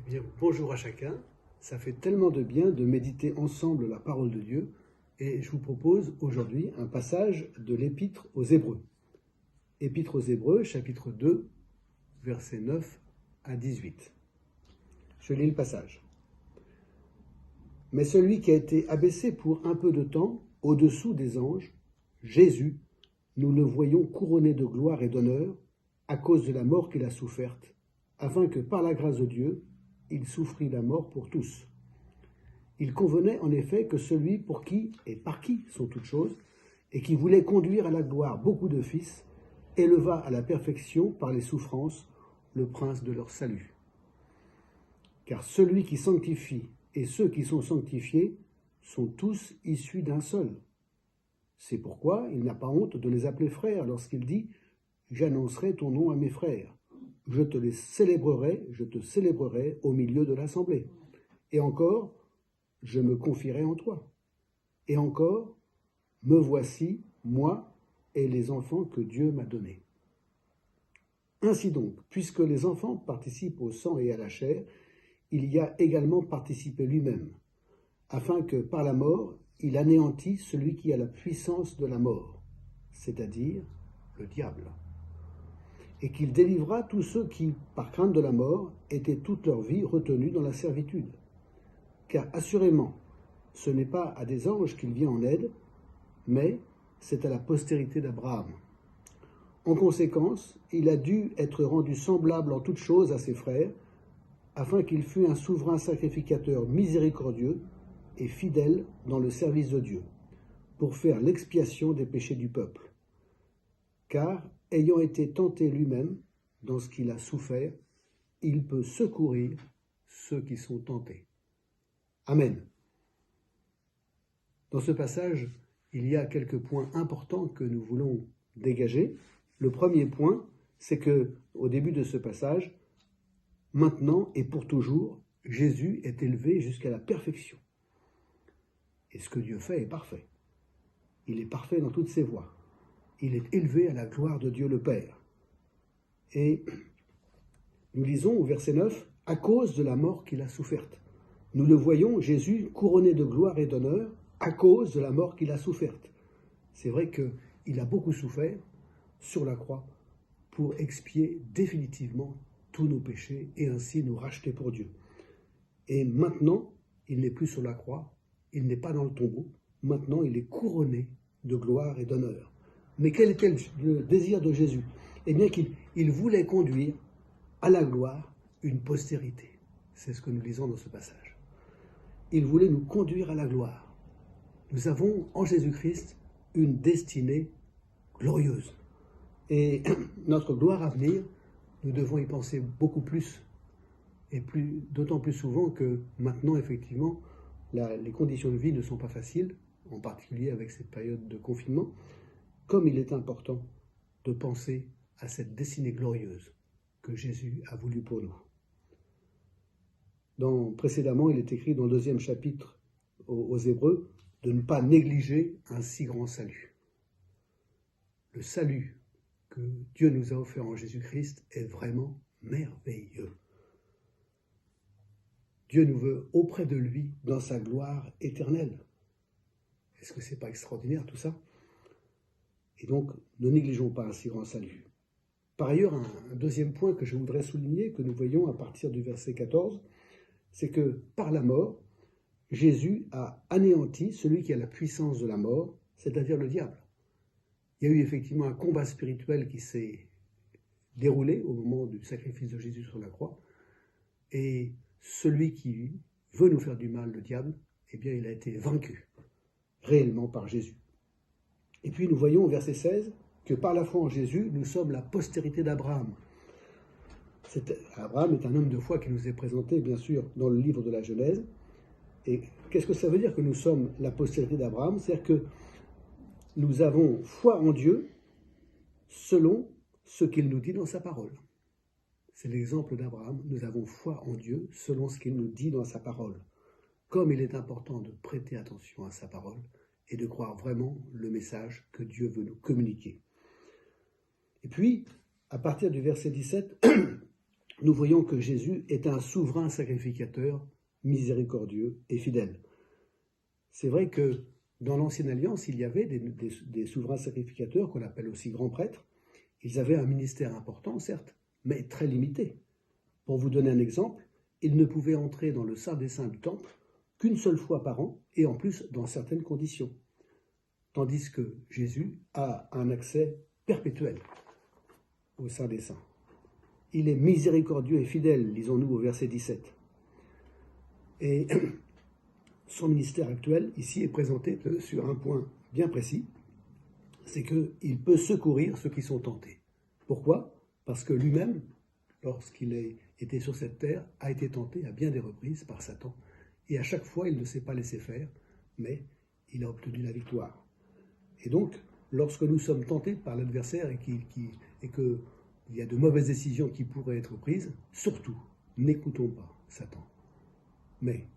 Eh bien, bonjour à chacun. Ça fait tellement de bien de méditer ensemble la parole de Dieu et je vous propose aujourd'hui un passage de l'Épître aux Hébreux. Épître aux Hébreux, chapitre 2, versets 9 à 18. Je lis le passage. Mais celui qui a été abaissé pour un peu de temps au-dessous des anges, Jésus, nous le voyons couronné de gloire et d'honneur à cause de la mort qu'il a soufferte, afin que par la grâce de Dieu, il souffrit la mort pour tous. Il convenait en effet que celui pour qui et par qui sont toutes choses, et qui voulait conduire à la gloire beaucoup de fils, éleva à la perfection par les souffrances le prince de leur salut. Car celui qui sanctifie et ceux qui sont sanctifiés sont tous issus d'un seul. C'est pourquoi il n'a pas honte de les appeler frères lorsqu'il dit « J'annoncerai ton nom à mes frères. Je te célébrerai au milieu de l'assemblée. Et encore, je me confierai en toi. Et encore, me voici, moi et les enfants que Dieu m'a donnés. » Ainsi donc, puisque les enfants participent au sang et à la chair, il y a également participé lui-même, afin que par la mort, il anéantit celui qui a la puissance de la mort, c'est-à-dire le diable, et qu'il délivra tous ceux qui, par crainte de la mort, étaient toute leur vie retenus dans la servitude. Car assurément, ce n'est pas à des anges qu'il vient en aide, mais c'est à la postérité d'Abraham. En conséquence, il a dû être rendu semblable en toutes choses à ses frères, afin qu'il fût un souverain sacrificateur miséricordieux et fidèle dans le service de Dieu, pour faire l'expiation des péchés du peuple. Car, ayant été tenté lui-même dans ce qu'il a souffert, il peut secourir ceux qui sont tentés. Amen. Dans ce passage, il y a quelques points importants que nous voulons dégager. Le premier point, c'est que, au début de ce passage, maintenant et pour toujours, Jésus est élevé jusqu'à la perfection. Et ce que Dieu fait est parfait. Il est parfait dans toutes ses voies. Il est élevé à la gloire de Dieu le Père. Et nous lisons au verset 9, « À cause de la mort qu'il a soufferte ». Nous le voyons, Jésus, couronné de gloire et d'honneur, à cause de la mort qu'il a soufferte. C'est vrai qu'il a beaucoup souffert sur la croix pour expier définitivement tous nos péchés et ainsi nous racheter pour Dieu. Et maintenant, il n'est plus sur la croix, il n'est pas dans le tombeau, maintenant il est couronné de gloire et d'honneur. Mais quel était le désir de Jésus? Eh bien qu'il voulait conduire à la gloire une postérité. C'est ce que nous lisons dans ce passage. Il voulait nous conduire à la gloire. Nous avons en Jésus-Christ une destinée glorieuse. Et notre gloire à venir, nous devons y penser beaucoup plus, et d'autant plus souvent que maintenant, effectivement, les conditions de vie ne sont pas faciles, en particulier avec cette période de confinement, comme il est important de penser à cette destinée glorieuse que Jésus a voulu pour nous. Précédemment, il est écrit dans le 2e chapitre aux Hébreux de ne pas négliger un si grand salut. Le salut que Dieu nous a offert en Jésus-Christ est vraiment merveilleux. Dieu nous veut auprès de lui dans sa gloire éternelle. Est-ce que ce n'est pas extraordinaire tout ça? Et donc, ne négligeons pas un si grand salut. Par ailleurs, un deuxième point que je voudrais souligner, que nous voyons à partir du verset 14, c'est que par la mort, Jésus a anéanti celui qui a la puissance de la mort, c'est-à-dire le diable. Il y a eu effectivement un combat spirituel qui s'est déroulé au moment du sacrifice de Jésus sur la croix, et celui qui veut nous faire du mal, le diable, eh bien il a été vaincu réellement par Jésus. Et puis nous voyons au verset 16 que par la foi en Jésus, nous sommes la postérité d'Abraham. Abraham est un homme de foi qui nous est présenté, bien sûr, dans le livre de la Genèse. Et qu'est-ce que ça veut dire que nous sommes la postérité d'Abraham? C'est-à-dire que nous avons foi en Dieu selon ce qu'il nous dit dans sa parole. C'est l'exemple d'Abraham. Nous avons foi en Dieu selon ce qu'il nous dit dans sa parole. Comme il est important de prêter attention à sa parole et de croire vraiment le message que Dieu veut nous communiquer. Et puis, à partir du verset 17, nous voyons que Jésus est un souverain sacrificateur, miséricordieux et fidèle. C'est vrai que dans l'Ancienne Alliance, il y avait des souverains sacrificateurs qu'on appelle aussi grands prêtres. Ils avaient un ministère important, certes, mais très limité. Pour vous donner un exemple, ils ne pouvaient entrer dans le Saint des Saints du Temple qu'une seule fois par an, et en plus dans certaines conditions. Tandis que Jésus a un accès perpétuel au Saint des Saints. Il est miséricordieux et fidèle, lisons-nous au verset 17. Et son ministère actuel, ici, est présenté sur un point bien précis, c'est qu'il peut secourir ceux qui sont tentés. Pourquoi? Parce que lui-même, lorsqu'il était sur cette terre, a été tenté à bien des reprises par Satan. Et à chaque fois, il ne s'est pas laissé faire, mais il a obtenu la victoire. Et donc, lorsque nous sommes tentés par l'adversaire et qu'il y a de mauvaises décisions qui pourraient être prises, surtout, n'écoutons pas Satan. Mais